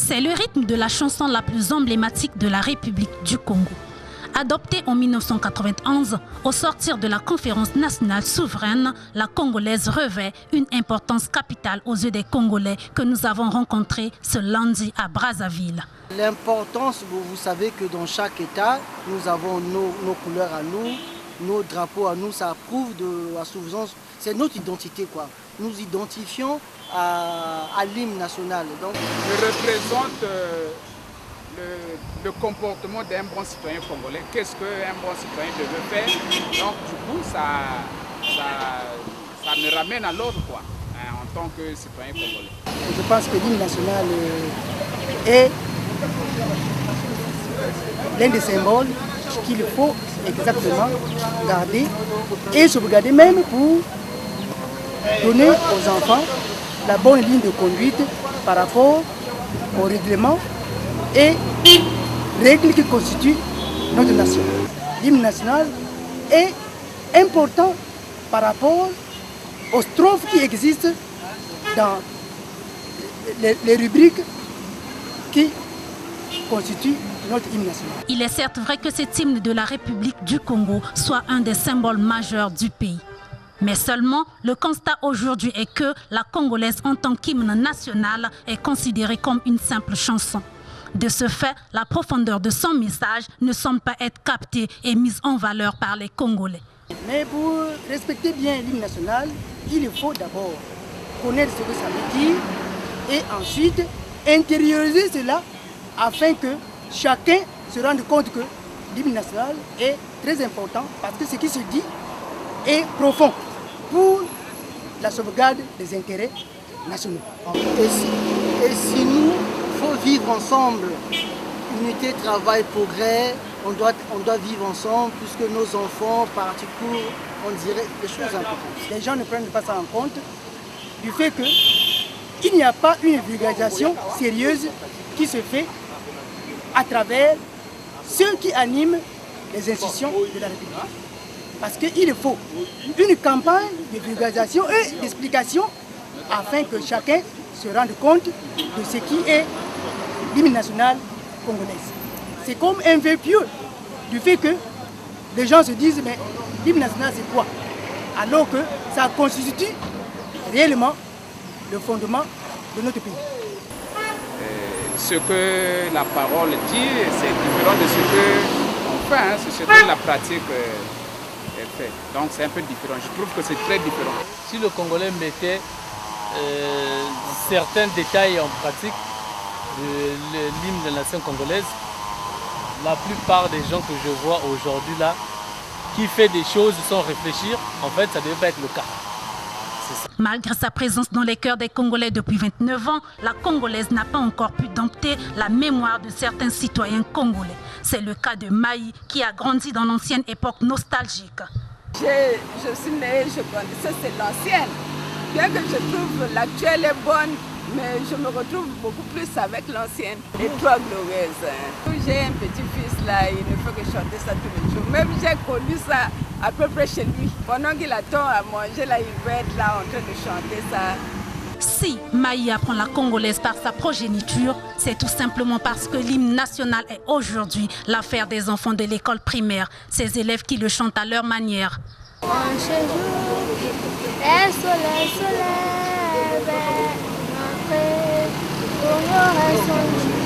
C'est le rythme de la chanson la plus emblématique de la République du Congo. Adoptée en 1991, au sortir de la conférence nationale souveraine, la congolaise revêt une importance capitale aux yeux des Congolais que nous avons rencontrés ce lundi à Brazzaville. L'importance, vous savez que dans chaque État, nous avons nos couleurs à nous, nos drapeaux à nous, ça prouve de la souveraineté, c'est notre identité quoi. Nous identifions à l'hymne national. Donc, je représente le comportement d'un bon citoyen congolais. Qu'est-ce qu'un bon citoyen devait faire? Donc du coup, ça me ramène à l'ordre quoi, hein, en tant que citoyen congolais. Je pense que l'hymne national est l'un des symboles qu'il faut exactement garder et sauvegarder même pour donner aux enfants la bonne ligne de conduite par rapport au règlement et règles qui constituent notre nation. L'hymne national est important par rapport aux strophes qui existent dans les rubriques qui constituent notre hymne national. Il est certes vrai que cet hymne de la République du Congo soit un des symboles majeurs du pays. Mais seulement, le constat aujourd'hui est que la congolaise en tant qu'hymne national est considérée comme une simple chanson. De ce fait, la profondeur de son message ne semble pas être captée et mise en valeur par les Congolais. Mais pour respecter bien l'hymne national, il faut d'abord connaître ce que ça veut dire et ensuite intérioriser cela afin que chacun se rende compte que l'hymne national est très important parce que ce qui se dit est profond pour la sauvegarde des intérêts nationaux. Et si nous, il faut vivre ensemble, unité, travail, progrès, on doit vivre ensemble puisque nos enfants, partis court, on dirait des choses importantes. Les gens ne prennent pas ça en compte du fait qu'il n'y a pas une vulgarisation sérieuse qui se fait à travers ceux qui animent les institutions de la République. Parce qu'il faut une campagne de vulgarisation et d'explication afin que chacun se rende compte de ce qui est l'hymne national congolais. C'est comme un vœu pieux du fait que les gens se disent mais l'hymne national c'est quoi? Alors que ça constitue réellement le fondement de notre pays. Ce que la parole dit, c'est différent de ce qu'on fait, hein, c'est ce que la pratique fait. Donc c'est un peu différent. Je trouve que c'est très différent. Si le Congolais mettait certains détails en pratique de l'hymne de la nation congolaise, la plupart des gens que je vois aujourd'hui là, qui fait des choses sans réfléchir, en fait ça ne devait pas être le cas. Malgré sa présence dans les cœurs des Congolais depuis 29 ans, la Congolaise n'a pas encore pu dompter la mémoire de certains citoyens congolais. C'est le cas de Maï qui a grandi dans l'ancienne époque nostalgique. Je suis née, je grandissais, c'est l'ancienne. Bien que je trouve l'actuelle est bonne, mais je me retrouve beaucoup plus avec l'ancienne. Les trois glorieuses. J'ai un petit-fils là, il ne fait que chanter ça tous les jours. Même j'ai connu ça à peu près chez lui. Pendant qu'il attend à manger, là, il va être là en train de chanter ça. Si Maï apprend la congolaise par sa progéniture, c'est tout simplement parce que l'hymne national est aujourd'hui l'affaire des enfants de l'école primaire, ces élèves qui le chantent à leur manière. En ce jour, le soleil se lève, notre Congo a son jour,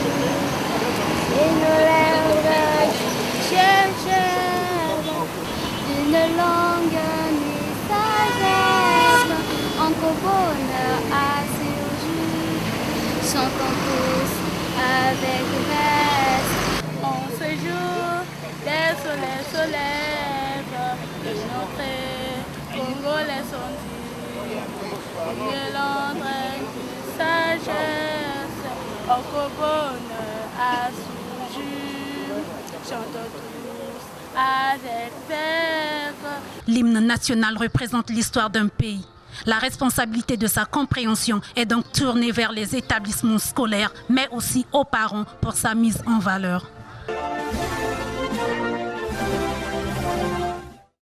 et nos lèvres cherchent d'une longue nuit sagesse, encore bonheur à surgir, chantons tous avec grâce. En ce jour, le soleil se lève, et notre Congolais sont dits, une longue nuit sagesse, encore bonheur à surgir, chantons tous avec verve. L'hymne national représente l'histoire d'un pays. La responsabilité de sa compréhension est donc tournée vers les établissements scolaires, mais aussi aux parents pour sa mise en valeur.